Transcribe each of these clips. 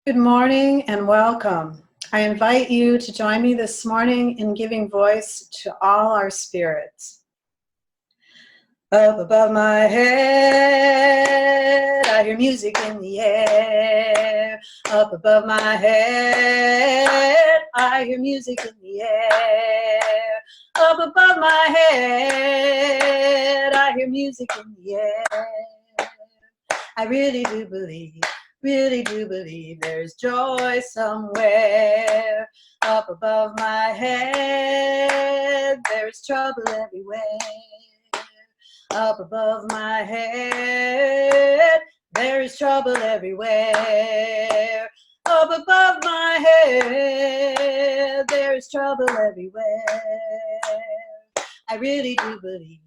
Good morning and welcome. I invite you to join me this morning in giving voice to all our spirits. Up above my head, I hear music in the air. Up above my head, I hear music in the air. Up above my head, I hear music in the air. I really do believe there's joy somewhere. Up above my head, there's trouble everywhere. Up above my head, there is trouble everywhere. Up above my head, there is trouble everywhere. I really do believe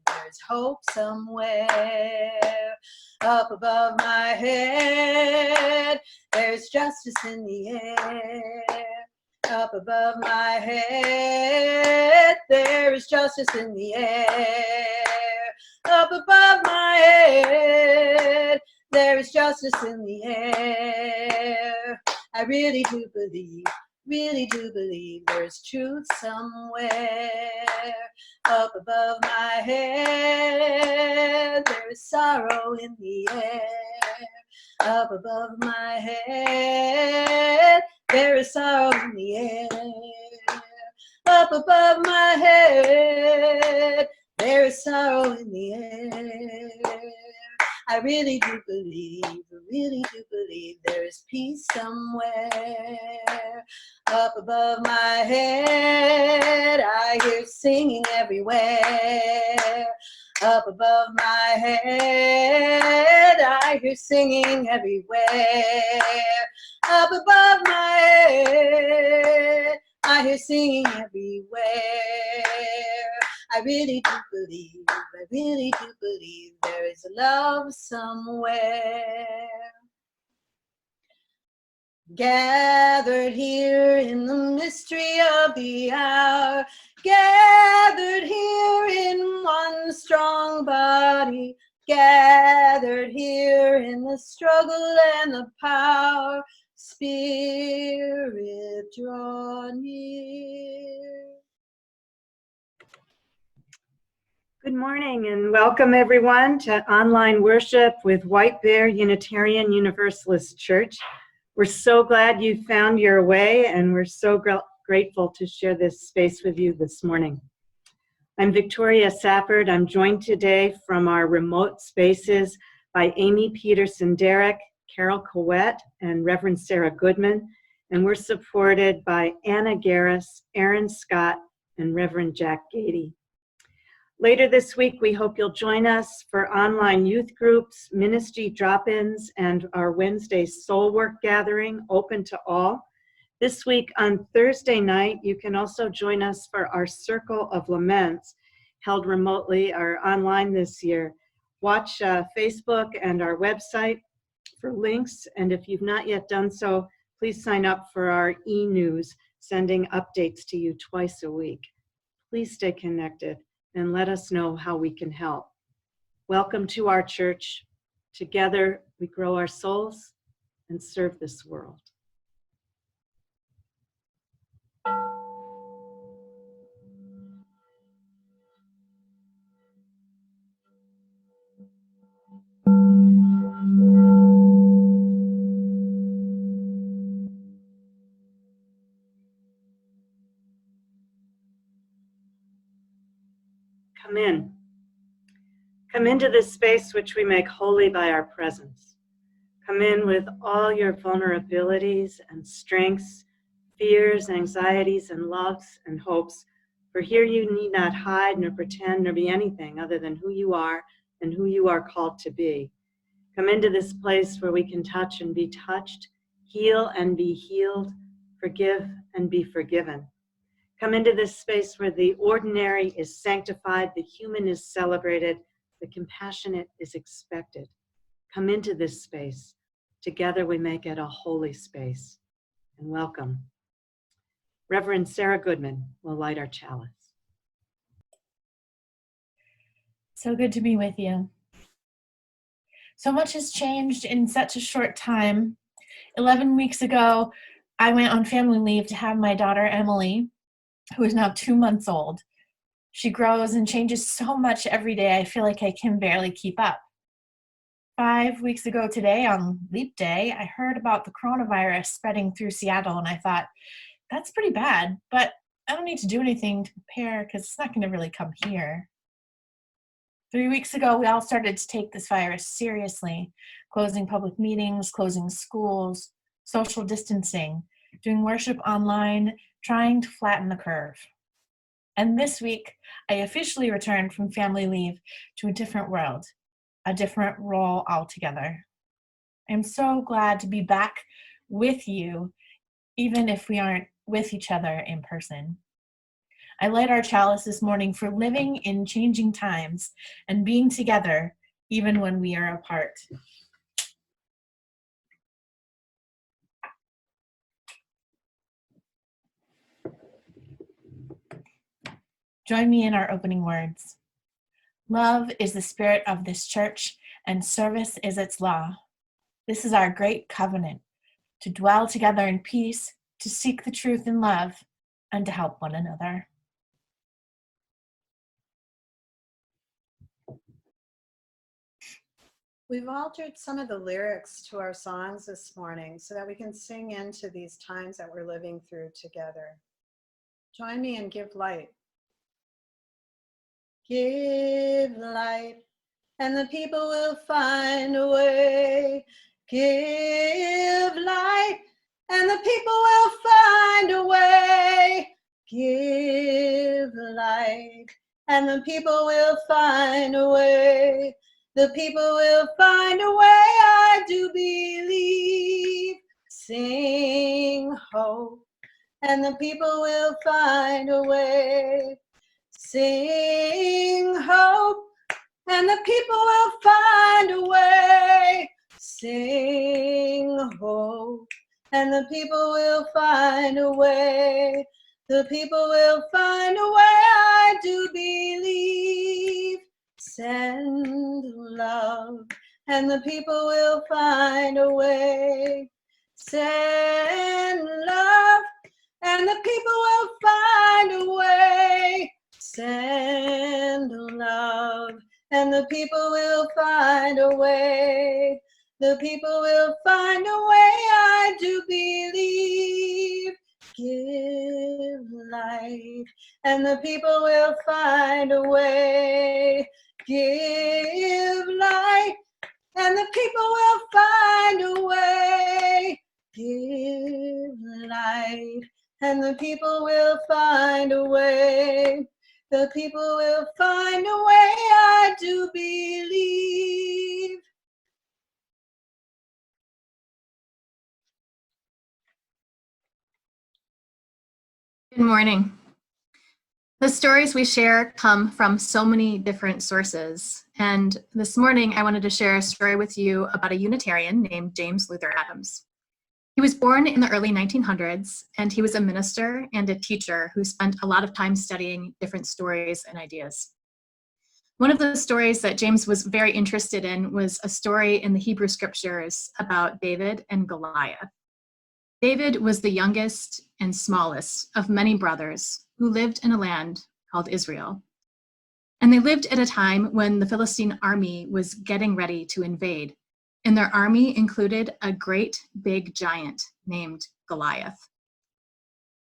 there's hope somewhere. Up above my head, there's justice in the air. Up above my head, there is justice in the air. Up above my head, there is justice in the air. I really do believe there's truth somewhere. Up above my head, there is sorrow in the air. Up above my head, there is sorrow in the air. Up above my head, there is sorrow in the air. I really do believe there is peace somewhere. Up above my head, I hear singing everywhere. Up above my head, I hear singing everywhere. Up above my head, I hear singing everywhere. I really do believe there is love somewhere. Gathered here in the mystery of the hour, gathered here in one strong body, gathered here in the struggle and the power, Spirit, draw near. Good morning and welcome everyone to online worship with White Bear Unitarian Universalist Church. We're so glad you found your way and we're so grateful to share this space with you this morning. I'm Victoria Sappert. I'm joined today from our remote spaces by Amy Peterson-Derrick, Carol Cowett, and Reverend Sarah Goodman, and we're supported by Anna Garris, Aaron Scott, and Reverend Jack Gady. Later this week, we hope you'll join us for online youth groups, ministry drop-ins, and our Wednesday soul work gathering open to all. This week on Thursday night, you can also join us for our Circle of Laments, held remotely or online this year. Watch Facebook and our website for links, and if you've not yet done so, please sign up for our e-news, sending updates to you twice a week. Please stay connected and let us know how we can help. Welcome to our church. Together, we grow our souls and serve this world. Come in. Come into this space which we make holy by our presence. Come in with all your vulnerabilities and strengths, fears, anxieties, and loves and hopes. For here you need not hide nor pretend nor be anything other than who you are and who you are called to be. Come into this place where we can touch and be touched, heal and be healed, forgive and be forgiven. Come into this space where the ordinary is sanctified, the human is celebrated, the compassionate is expected. Come into this space. Together we make it a holy space. And welcome. Reverend Sarah Goodman will light our chalice. So good to be with you. So much has changed in such a short time. 11 weeks ago, I went on family leave to have my daughter, Emily, who is now 2 months old. She grows and changes so much every day, I feel like I can barely keep up. 5 weeks ago today, on Leap Day, I heard about the coronavirus spreading through Seattle, and I thought, that's pretty bad, but I don't need to do anything to prepare because it's not going to really come here. 3 weeks ago, we all started to take this virus seriously, closing public meetings, closing schools, social distancing, doing worship online, trying to flatten the curve. And this week, I officially returned from family leave to a different world, a different role altogether. I'm so glad to be back with you, even if we aren't with each other in person. I light our chalice this morning for living in changing times and being together even when we are apart. Join me in our opening words. Love is the spirit of this church, and service is its law. This is our great covenant, to dwell together in peace, to seek the truth in love, and to help one another. We've altered some of the lyrics to our songs this morning so that we can sing into these times that we're living through together. Join me and give light. Give light, and the people will find a way. Give light, and the people will find a way. Give light, and the people will find a way. The people will find a way, I do believe. Sing hope, and the people will find a way. Sing hope, and the people will find a way. Sing hope, and the people will find a way. The people will find a way, I do believe. Send love, and the people will find a way. Send love, and the people will find a way. Send love, and the people will find a way. The people will find a way, I do believe. Give light, and the people will find a way. Give light, and the people will find a way. Give light, and the people will find a way. The people will find a way, I do believe. Good morning. The stories we share come from so many different sources. And this morning, I wanted to share a story with you about a Unitarian named James Luther Adams. He was born in the early 1900s, and he was a minister and a teacher who spent a lot of time studying different stories and ideas. One of the stories that James was very interested in was a story in the Hebrew scriptures about David and Goliath. David was the youngest and smallest of many brothers who lived in a land called Israel. And they lived at a time when the Philistine army was getting ready to invade, and their army included a great big giant named Goliath.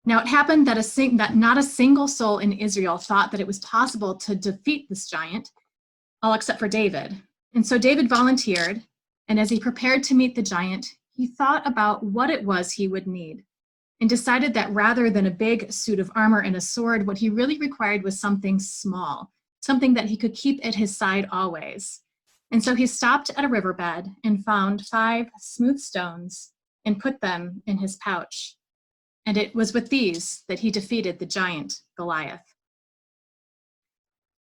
Now it happened that not a single soul in Israel thought that it was possible to defeat this giant, all except for David. And so David volunteered, and as he prepared to meet the giant, he thought about what it was he would need and decided that rather than a big suit of armor and a sword, what he really required was something small, something that he could keep at his side always. And so he stopped at a riverbed and found 5 smooth stones and put them in his pouch. And it was with these that he defeated the giant Goliath.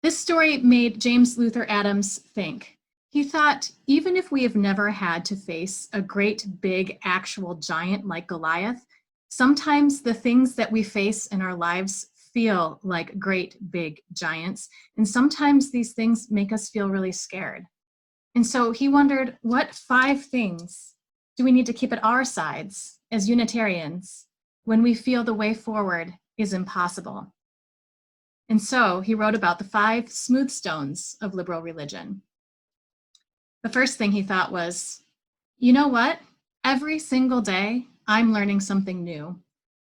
This story made James Luther Adams think. He thought, even if we have never had to face a great big actual giant like Goliath, sometimes the things that we face in our lives feel like great big giants, and sometimes these things make us feel really scared. And so he wondered, what 5 things do we need to keep at our sides as Unitarians when we feel the way forward is impossible? And so he wrote about the 5 smooth stones of liberal religion. The first thing he thought was, you know what? Every single day, I'm learning something new.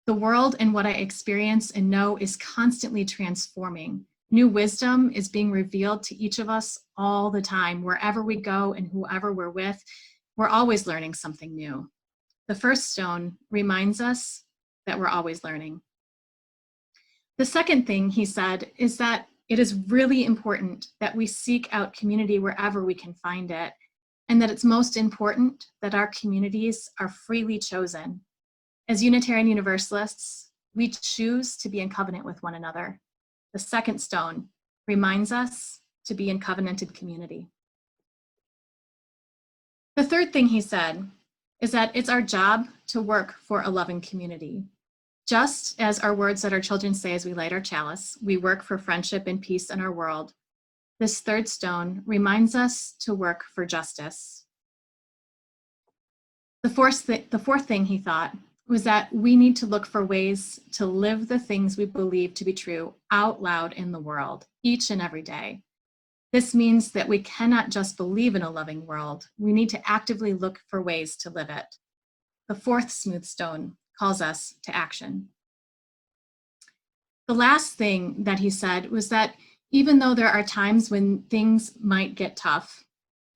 The world and what I experience and know is constantly transforming. New wisdom is being revealed to each of us all the time. Wherever we go and whoever we're with, we're always learning something new. The first stone reminds us that we're always learning. The second thing he said is that it is really important that we seek out community wherever we can find it, and that it's most important that our communities are freely chosen. As Unitarian Universalists, we choose to be in covenant with one another. The second stone reminds us to be in covenanted community. The third thing he said is that it's our job to work for a loving community. Just as our words that our children say as we light our chalice, we work for friendship and peace in our world. This third stone reminds us to work for justice. The fourth thing he thought was that we need to look for ways to live the things we believe to be true out loud in the world, each and every day. This means that we cannot just believe in a loving world. We need to actively look for ways to live it. The fourth smooth stone calls us to action. The last thing that he said was that even though there are times when things might get tough,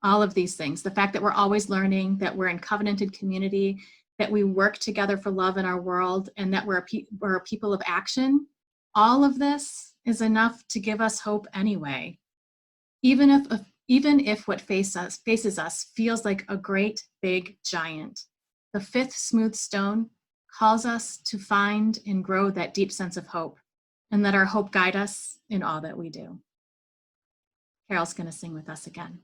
all of these things, the fact that we're always learning, that we're in covenanted community, that we work together for love in our world, and that we're a people of action, all of this is enough to give us hope anyway. Even if what faces us feels like a great big giant, the fifth smooth stone calls us to find and grow that deep sense of hope, and let our hope guide us in all that we do. Carol's going to sing with us again.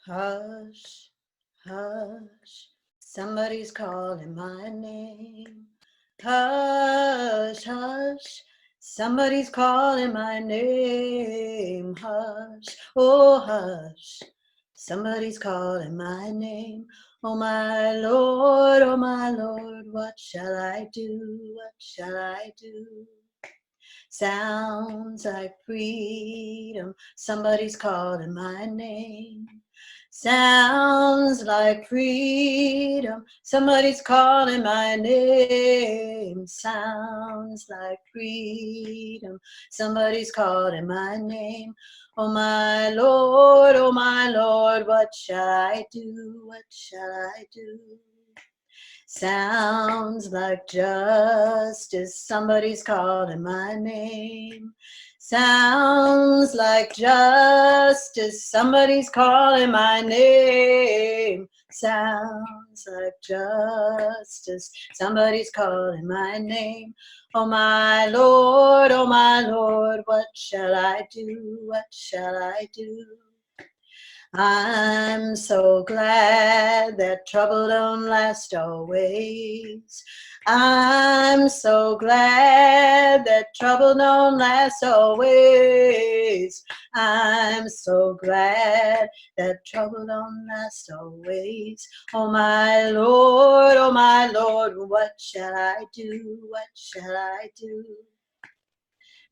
Hush, hush, somebody's calling my name. Hush, hush, somebody's calling my name. Hush, oh hush, somebody's calling my name. Oh my Lord, what shall I do? What shall I do? Sounds like freedom, somebody's calling my name. Sounds like freedom, somebody's calling my name. Sounds like freedom, somebody's calling my name. Oh my Lord, what shall I do? What shall I do? Sounds like justice, somebody's calling my name. Sounds like justice, somebody's calling my name. Sounds like justice, somebody's calling my name. Oh my Lord, what shall I do? What shall I do? I'm so glad that trouble don't last always. I'm so glad that trouble don't last always. I'm so glad that trouble don't last always. Oh my Lord, what shall I do? What shall I do?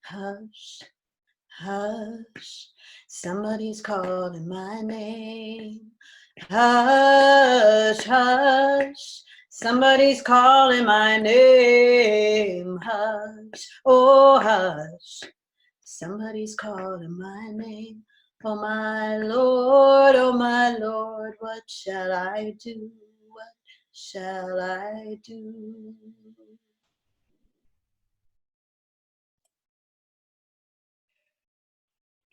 Hush, hush, somebody's calling my name. Hush, hush, somebody's calling my name. Hush, oh hush, somebody's calling my name. Oh my Lord, what shall I do? What shall I do?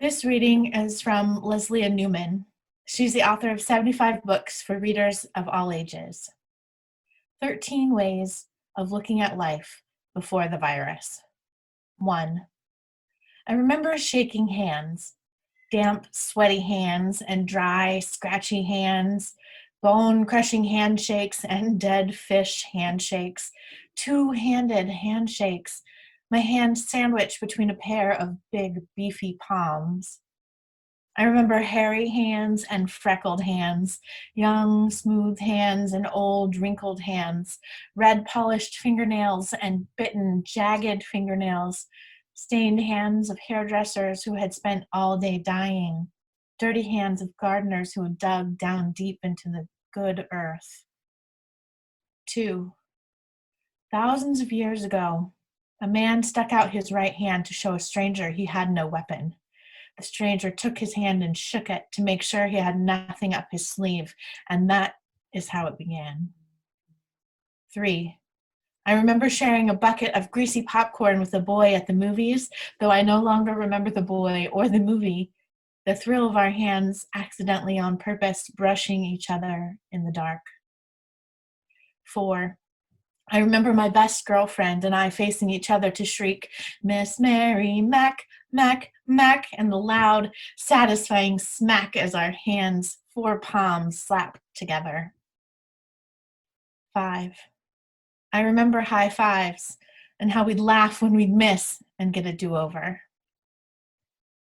This reading is from Leslie Newman. She's the author of 75 books for readers of all ages. 13 ways of looking at life before the virus. 1. I remember shaking hands, damp, sweaty hands and dry, scratchy hands, bone-crushing handshakes and dead fish handshakes, two-handed handshakes, my hand sandwiched between a pair of big, beefy palms. I remember hairy hands and freckled hands, young, smooth hands and old, wrinkled hands, red polished fingernails and bitten, jagged fingernails, stained hands of hairdressers who had spent all day dyeing, dirty hands of gardeners who had dug down deep into the good earth. 2. Thousands of years ago, a man stuck out his right hand to show a stranger he had no weapon. The stranger took his hand and shook it to make sure he had nothing up his sleeve, and that is how it began. 3. I remember sharing a bucket of greasy popcorn with a boy at the movies, though I no longer remember the boy or the movie. The thrill of our hands accidentally on purpose brushing each other in the dark. 4. I remember my best girlfriend and I facing each other to shriek, "Miss Mary Mac, Mac, Mac," and the loud, satisfying smack as our hands, 4 palms, slapped together. 5. I remember high fives and how we'd laugh when we'd miss and get a do-over.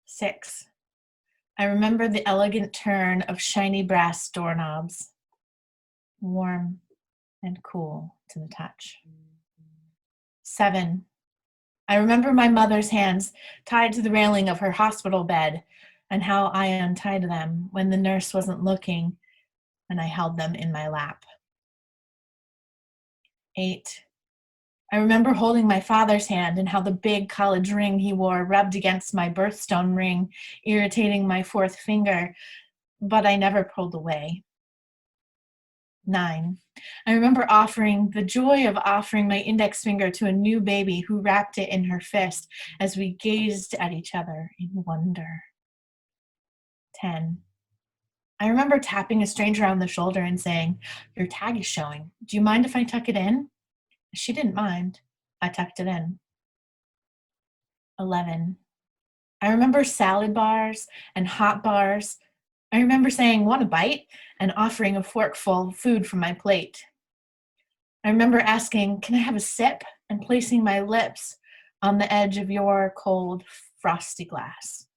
6. I remember the elegant turn of shiny brass doorknobs, warm and cool to the touch. 7. I remember my mother's hands tied to the railing of her hospital bed and how I untied them when the nurse wasn't looking and I held them in my lap. 8. I remember holding my father's hand and how the big college ring he wore rubbed against my birthstone ring, irritating my 4th finger, but I never pulled away. 9. I remember the joy of offering my index finger to a new baby who wrapped it in her fist as we gazed at each other in wonder. 10. I remember tapping a stranger on the shoulder and saying, "Your tag is showing. Do you mind if I tuck it in?" She didn't mind. I tucked it in. 11. I remember salad bars and hot bars. I remember saying, "Want a bite?" and offering a forkful of food from my plate. I remember asking, "Can I have a sip?" and placing my lips on the edge of your cold, frosty glass.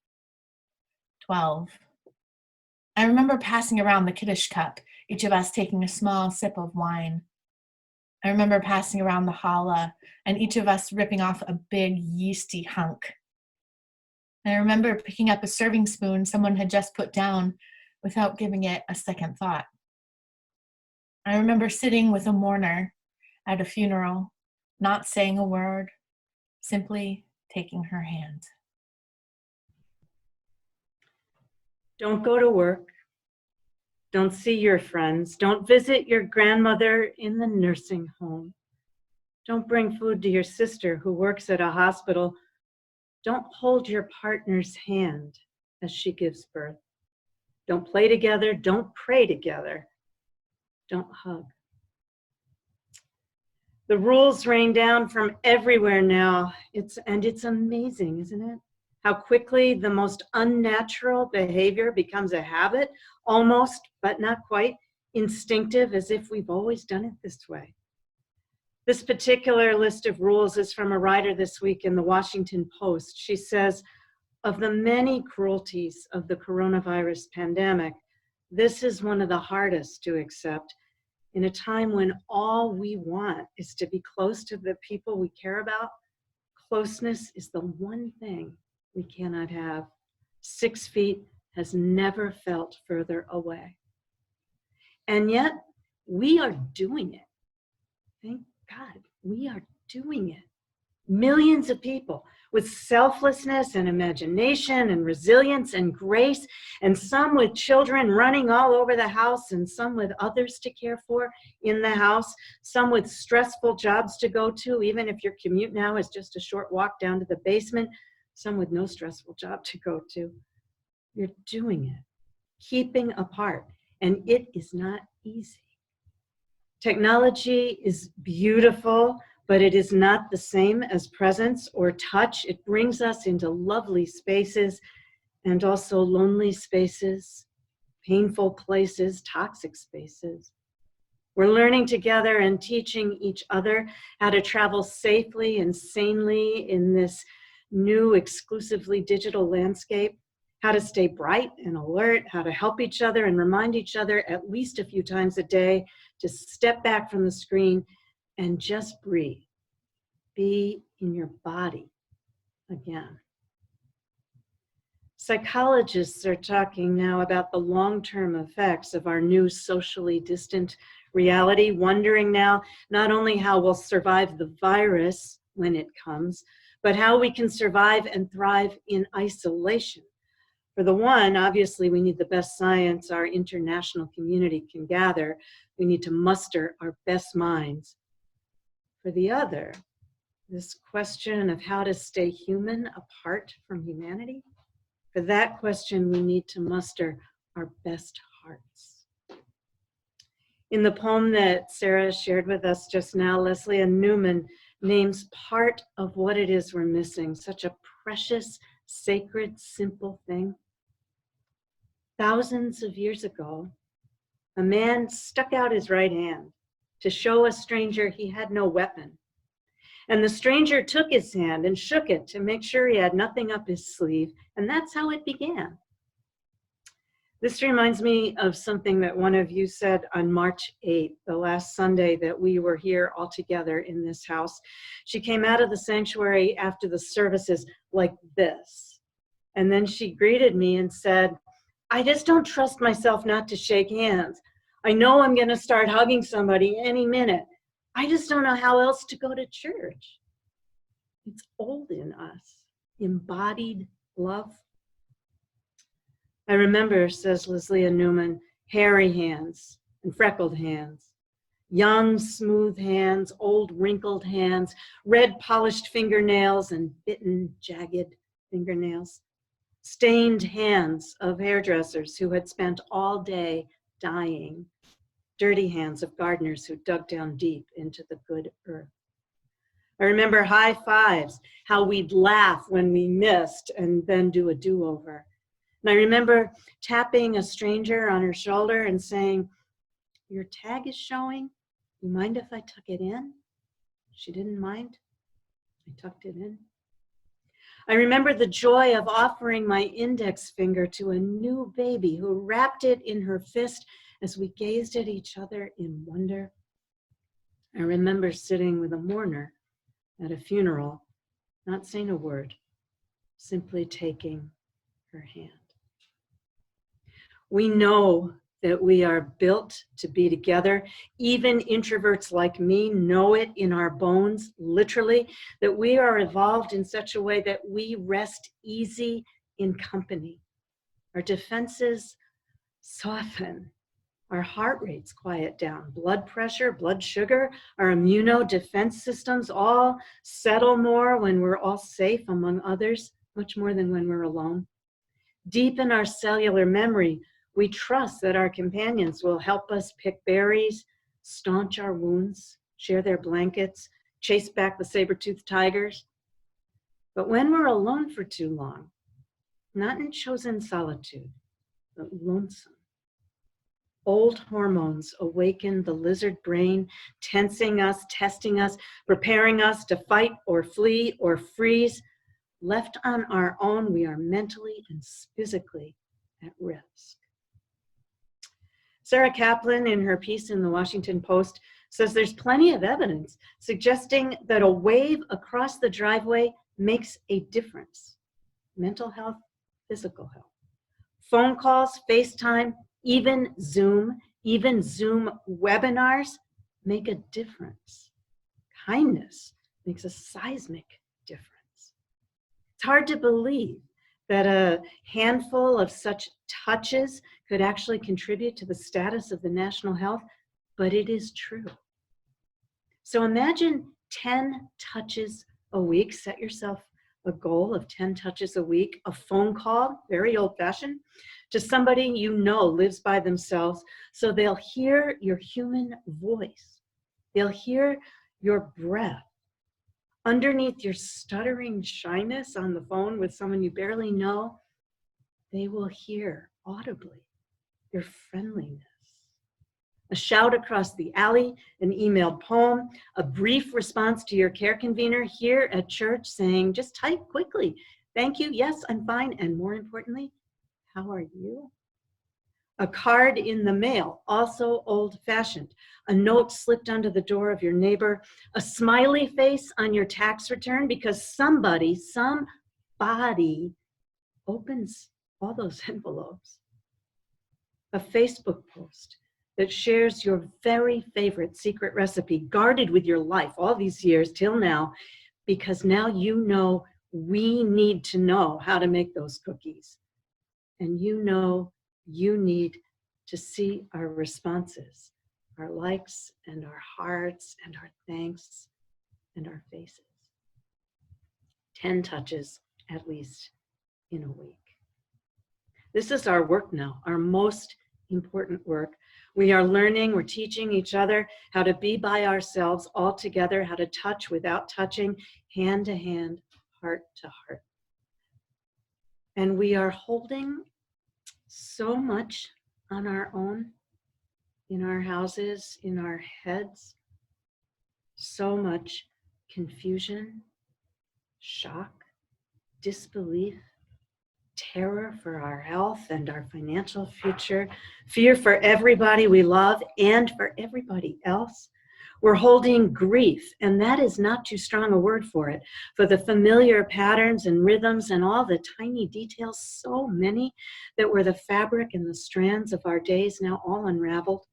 12. I remember passing around the kiddush cup, each of us taking a small sip of wine. I remember passing around the challah and each of us ripping off a big yeasty hunk. I remember picking up a serving spoon someone had just put down without giving it a second thought. I remember sitting with a mourner at a funeral, not saying a word, simply taking her hand. Don't go to work. Don't see your friends. Don't visit your grandmother in the nursing home. Don't bring food to your sister who works at a hospital. Don't hold your partner's hand as she gives birth. Don't play together. Don't pray together. Don't hug. The rules rain down from everywhere now. It's amazing, isn't it? How quickly the most unnatural behavior becomes a habit, almost, but not quite, instinctive, as if we've always done it this way. This particular list of rules is from a writer this week in the Washington Post. She says, of the many cruelties of the coronavirus pandemic, this is one of the hardest to accept in a time when all we want is to be close to the people we care about. Closeness is the one thing we cannot have. 6 feet has never felt further away. And yet, we are doing it. Thank God, we are doing it. Millions of people with selflessness and imagination and resilience and grace, and some with children running all over the house, and some with others to care for in the house, some with stressful jobs to go to, even if your commute now is just a short walk down to the basement, some with no stressful job to go to. You're doing it, keeping apart, and it is not easy. Technology is beautiful, but it is not the same as presence or touch. It brings us into lovely spaces and also lonely spaces, painful places, toxic spaces. We're learning together and teaching each other how to travel safely and sanely in this new exclusively digital landscape, how to stay bright and alert, how to help each other and remind each other at least a few times a day to step back from the screen and just breathe. Be in your body again. Psychologists are talking now about the long-term effects of our new socially distant reality, wondering now not only how we'll survive the virus when it comes, but how we can survive and thrive in isolation. For the one, obviously, we need the best science our international community can gather. We need to muster our best minds. For the other, this question of how to stay human apart from humanity, for that question, we need to muster our best hearts. In the poem that Sarah shared with us just now, Leslie Ann Newman names part of what it is we're missing, such a precious, sacred, simple thing. Thousands of years ago, a man stuck out his right hand to show a stranger he had no weapon. And the stranger took his hand and shook it to make sure he had nothing up his sleeve, and that's how it began. This reminds me of something that one of you said on March 8th, the last Sunday that we were here all together in this house. She came out of the sanctuary after the services like this, and then she greeted me and said, "I just don't trust myself not to shake hands. I know I'm gonna start hugging somebody any minute. I just don't know how else to go to church." It's old in us, embodied love. I remember, says Leslie Ann Newman, hairy hands and freckled hands, young, smooth hands, old, wrinkled hands, red, polished fingernails and bitten, jagged fingernails, stained hands of hairdressers who had spent all day dyeing, dirty hands of gardeners who dug down deep into the good earth. I remember high fives, how we'd laugh when we missed and then do a do-over. And I remember tapping a stranger on her shoulder and saying, "Your tag is showing. You mind if I tuck it in?" She didn't mind. I tucked it in. I remember the joy of offering my index finger to a new baby who wrapped it in her fist as we gazed at each other in wonder. I remember sitting with a mourner at a funeral, not saying a word, simply taking her hand. We know that we are built to be together. Even introverts like me know it in our bones, literally, that we are evolved in such a way that we rest easy in company. Our defenses soften. Our heart rates quiet down. Blood pressure, blood sugar, our immunodefense systems all settle more when we're all safe among others, much more than when we're alone. Deep in our cellular memory, we trust that our companions will help us pick berries, staunch our wounds, share their blankets, chase back the saber-toothed tigers. But when we're alone for too long, not in chosen solitude, but lonesome, old hormones awaken the lizard brain, tensing us, testing us, preparing us to fight or flee or freeze. Left on our own, we are mentally and physically at risk. Sarah Kaplan, in her piece in the Washington Post, says there's plenty of evidence suggesting that a wave across the driveway makes a difference. Mental health, physical health. Phone calls, FaceTime, even Zoom webinars make a difference. Kindness makes a seismic difference. It's hard to believe that a handful of such touches could actually contribute to the status of the national health, but it is true. So imagine 10 touches a week. Set yourself a goal of 10 touches a week, a phone call, very old-fashioned, to somebody you know lives by themselves, so they'll hear your human voice. They'll hear your breath. Underneath your stuttering shyness on the phone with someone you barely know, they will hear audibly your friendliness. a shout across the alley, an emailed poem, a brief response to your care convener here at church saying, just type quickly, thank you, yes, I'm fine, and more importantly, how are you? A card in the mail, also old-fashioned, a note slipped under the door of your neighbor, a smiley face on your tax return because somebody opens all those envelopes. A Facebook post that shares your very favorite secret recipe, guarded with your life all these years till now, because now you know we need to know how to make those cookies. And you know you need to see our responses, our likes and our hearts and our thanks and our faces. 10 touches at least in a week. This is our work now, our most important work. We are learning, we're teaching each other how to be by ourselves all together, how to touch without touching, hand to hand, heart to heart. And we are holding so much on our own, in our houses, in our heads, so much confusion, shock, disbelief, terror for our health and our financial future, fear for everybody we love and for everybody else. We're holding grief, and that is not too strong a word for it, for the familiar patterns and rhythms and all the tiny details, so many that were the fabric and the strands of our days now all unraveled.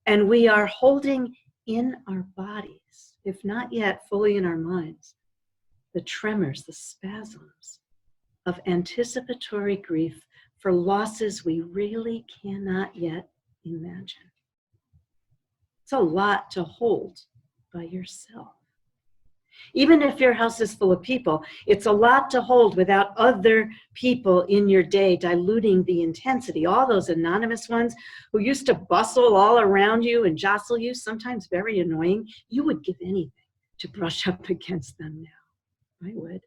And we are holding in our bodies, if not yet fully in our minds, the tremors, the spasms of anticipatory grief for losses we really cannot yet imagine. It's a lot to hold by yourself. Even if your house is full of people, it's a lot to hold without other people in your day diluting the intensity. All those anonymous ones who used to bustle all around you and jostle you, sometimes very annoying, you would give anything to brush up against them now. I would.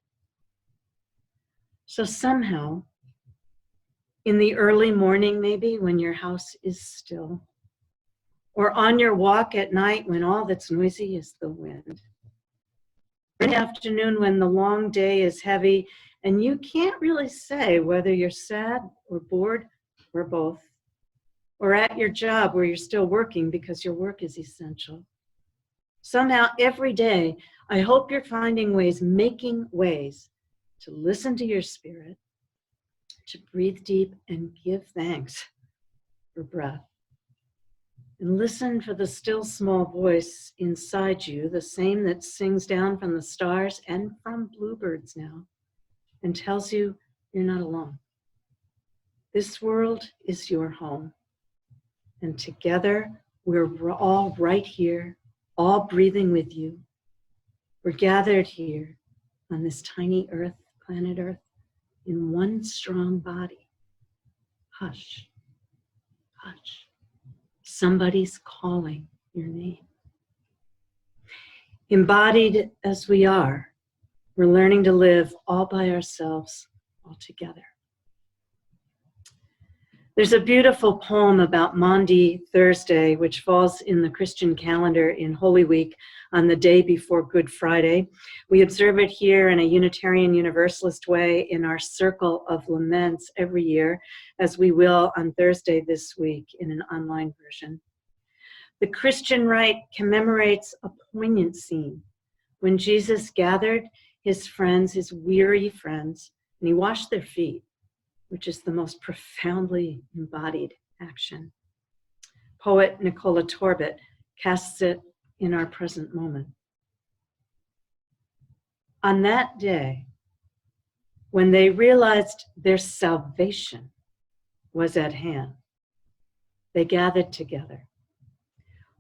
So somehow, in the early morning maybe, when your house is still, or on your walk at night when all that's noisy is the wind, in the afternoon when the long day is heavy and you can't really say whether you're sad or bored or both, or at your job where you're still working because your work is essential. Somehow every day, I hope you're finding ways, making ways to listen to your spirit, to breathe deep and give thanks for breath. And listen for the still small voice inside you, the same that sings down from the stars and from bluebirds now, and tells you you're not alone. This world is your home. And together, we're all right here, all breathing with you. We're gathered here on this tiny earth, planet Earth, in one strong body. Hush, hush. Somebody's calling your name. Embodied as we are, we're learning to live all by ourselves, all together. There's a beautiful poem about Maundy Thursday, which falls in the Christian calendar in Holy Week on the day before Good Friday. We observe it here in a Unitarian Universalist way in our Circle of Laments every year, as we will on Thursday this week in an online version. The Christian rite commemorates a poignant scene when Jesus gathered his friends, his weary friends, and he washed their feet, which is the most profoundly embodied action. Poet Nicola Torbett casts it in our present moment. On that day, when they realized their salvation was at hand, they gathered together.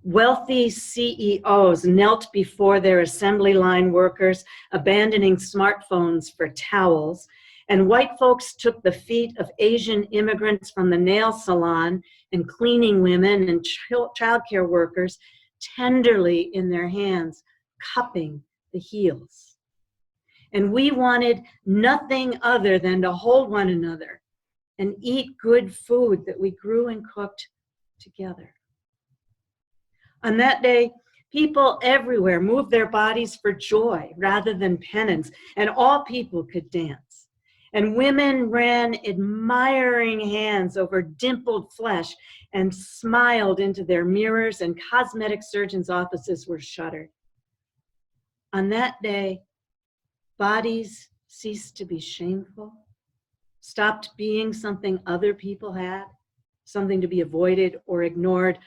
Wealthy CEOs knelt before their assembly line workers, abandoning smartphones for towels, and white folks took the feet of Asian immigrants from the nail salon and cleaning women and childcare workers tenderly in their hands, cupping the heels. And we wanted nothing other than to hold one another and eat good food that we grew and cooked together. On that day, people everywhere moved their bodies for joy rather than penance, and all people could dance. And women ran admiring hands over dimpled flesh and smiled into their mirrors, and cosmetic surgeons' offices were shuttered. On that day, bodies ceased to be shameful, stopped being something other people had, something to be avoided or ignored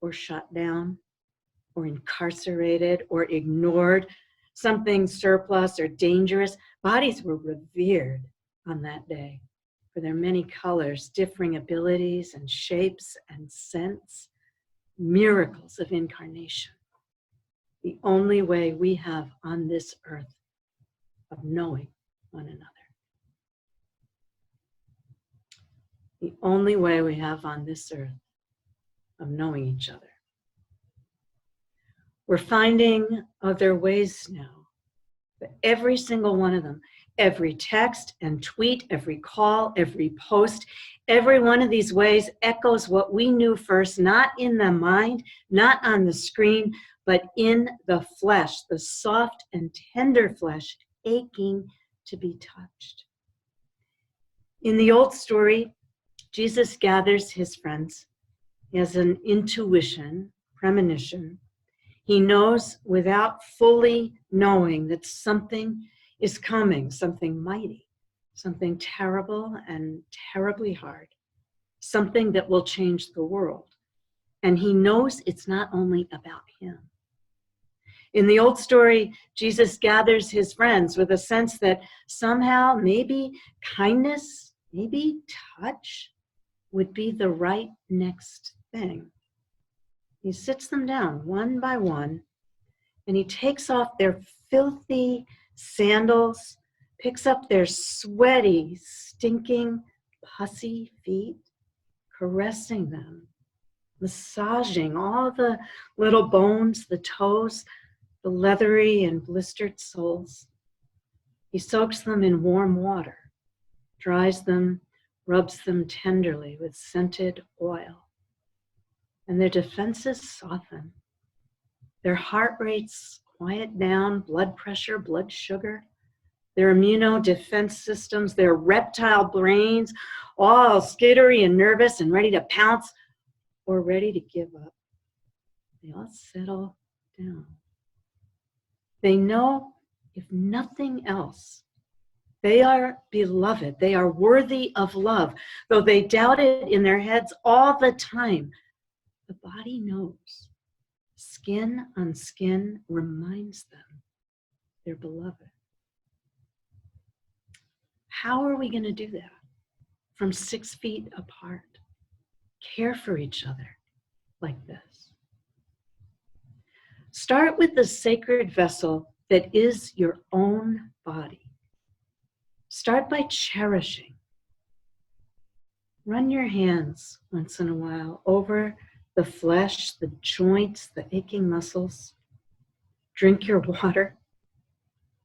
or shut down or incarcerated or ignored, something surplus or dangerous. Bodies were revered on that day for their many colors, differing abilities and shapes and scents, miracles of incarnation. The only way we have on this earth of knowing one another. The only way we have on this earth of knowing each other. We're finding other ways now, but every single one of them, every text and tweet, every call, every post, every one of these ways echoes what we knew first, not in the mind, not on the screen, but in the flesh, the soft and tender flesh, aching to be touched. In the old story, Jesus gathers his friends. He has an intuition, premonition. He knows without fully knowing that something is coming, something mighty, something terrible and terribly hard, something that will change the world. And he knows it's not only about him. In the old story, Jesus gathers his friends with a sense that somehow maybe kindness, maybe touch would be the right next thing. He sits them down one by one, and he takes off their filthy sandals, picks up their sweaty, stinking, pussy feet, caressing them, massaging all the little bones, the toes, the leathery and blistered soles. He soaks them in warm water, dries them, rubs them tenderly with scented oil. And their defenses soften. Their heart rates quiet down, blood pressure, blood sugar. Their immunodefense systems, their reptile brains, all skittery and nervous and ready to pounce or ready to give up. They all settle down. They know, if nothing else, they are beloved. They are worthy of love. Though they doubt it in their heads all the time, the body knows. Skin on skin reminds them they're beloved. How are we going to do that? From 6 feet apart. Care for each other like this. Start with the sacred vessel that is your own body. Start by cherishing. Run your hands once in a while over the flesh, the joints, the aching muscles. Drink your water.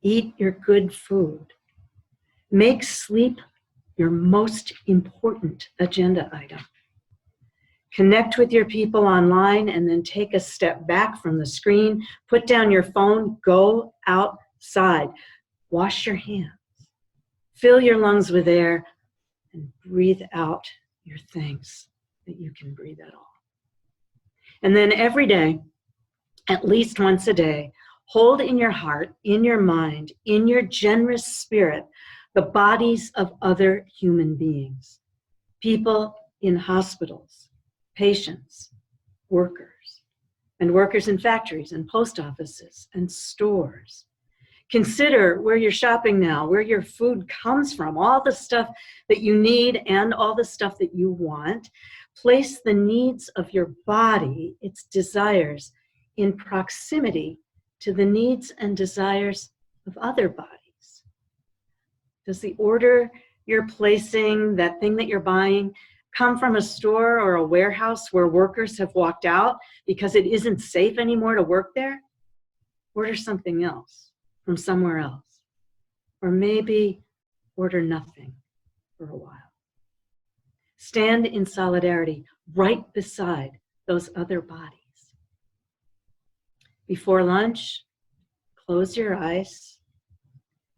Eat your good food. Make sleep your most important agenda item. Connect with your people online and then take a step back from the screen. Put down your phone. Go outside. Wash your hands. Fill your lungs with air and breathe out your thanks that you can breathe at all. And then every day, at least once a day, hold in your heart, in your mind, in your generous spirit, the bodies of other human beings. People in hospitals, patients, workers, and workers in factories and post offices and stores. Consider where you're shopping now, where your food comes from, all the stuff that you need and all the stuff that you want. Place the needs of your body, its desires, in proximity to the needs and desires of other bodies. Does the order you're placing, that thing that you're buying, come from a store or a warehouse where workers have walked out because it isn't safe anymore to work there? Order something else from somewhere else. Or maybe order nothing for a while. Stand in solidarity right beside those other bodies. Before lunch, close your eyes.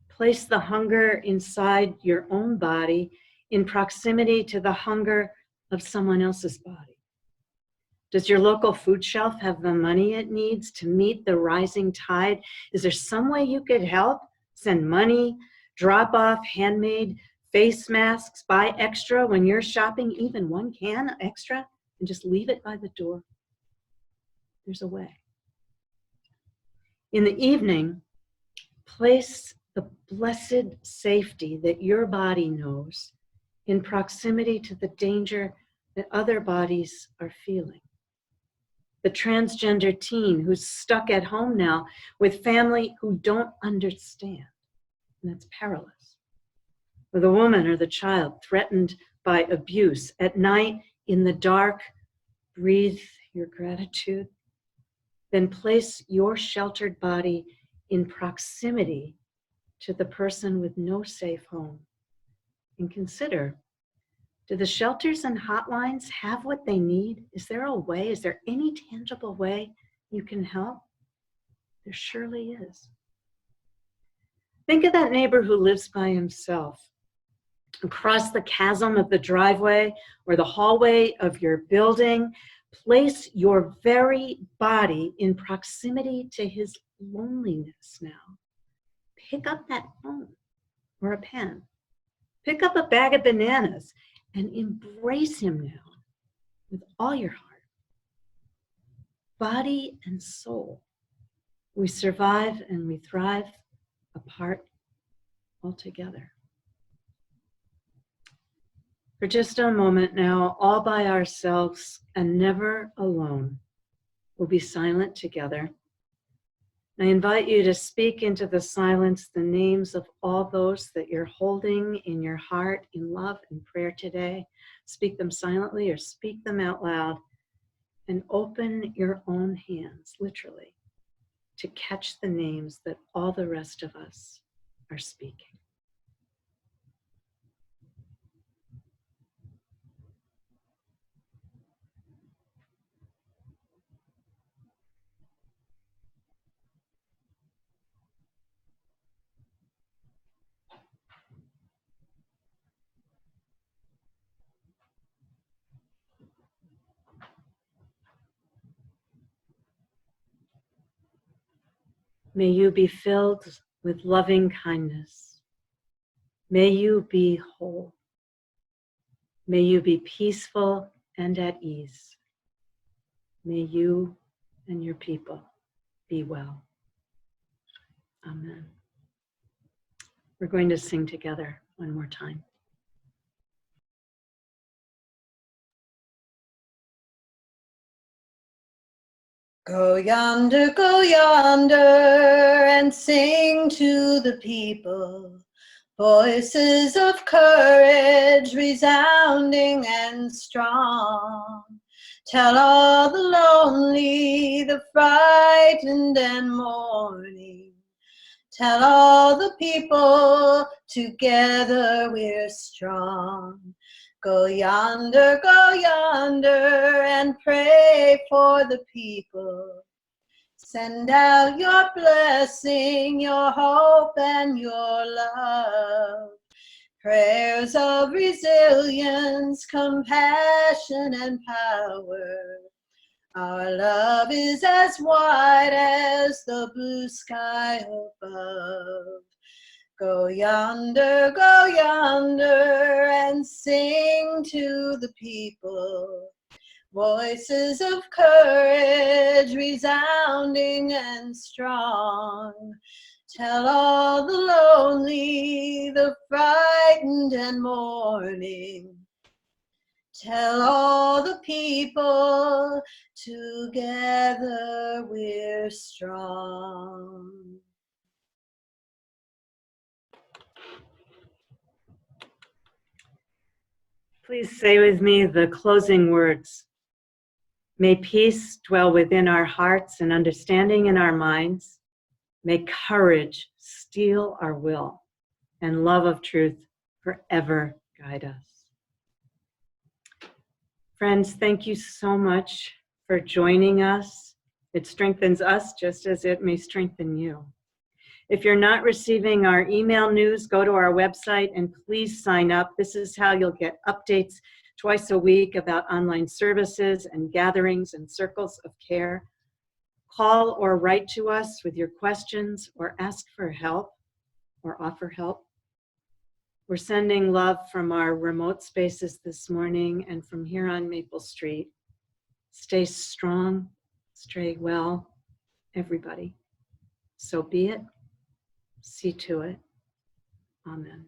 Place the hunger inside your own body in proximity to the hunger of someone else's body. Does your local food shelf have the money it needs to meet the rising tide? Is there some way you could help? Send money, drop off handmade face masks, buy extra when you're shopping, even one can extra, and just leave it by the door? There's a way. In the evening, place the blessed safety that your body knows in proximity to the danger that other bodies are feeling. The transgender teen who's stuck at home now with family who don't understand, and that's perilous. Or the woman or the child threatened by abuse at night in the dark, breathe your gratitude. Then place your sheltered body in proximity to the person with no safe home. And consider, do the shelters and hotlines have what they need? Is there a way? Is there any tangible way you can help? There surely is. Think of that neighbor who lives by himself. Across the chasm of the driveway or the hallway of your building, place your very body in proximity to his loneliness now. Pick up that phone or a pen. Pick up a bag of bananas and embrace him now with all your heart. Body and soul, we survive and we thrive apart altogether. For just a moment now, all by ourselves and never alone, we'll be silent together. I invite you to speak into the silence the names of all those that you're holding in your heart in love and prayer today. Speak them silently or speak them out loud, and open your own hands, literally, to catch the names that all the rest of us are speaking. May you be filled with loving kindness. May you be whole. May you be peaceful and at ease. May you and your people be well. Amen. We're going to sing together one more time. Go yonder, and sing to the people, voices of courage resounding and strong. Tell all the lonely, the frightened and mourning. Tell all the people, together we're strong. Go yonder, and pray for the people. Send out your blessing, your hope, and your love. Prayers of resilience, compassion, and power. Our love is as wide as the blue sky above. Go yonder, and sing to the people. Voices of courage resounding and strong. Tell all the lonely, the frightened and mourning. Tell all the people, together we're strong. Please say with me the closing words. May peace dwell within our hearts and understanding in our minds. May courage steel our will and love of truth forever guide us. Friends, thank you so much for joining us It strengthens us just as it may strengthen you. If you're not receiving our email news, go to our website and please sign up. This is how you'll get updates twice a week about online services and gatherings and circles of care. Call or write to us with your questions or ask for help or offer help. We're sending love from our remote spaces this morning and from here on Maple Street. Stay strong, stay well, everybody. So be it. See to it. Amen.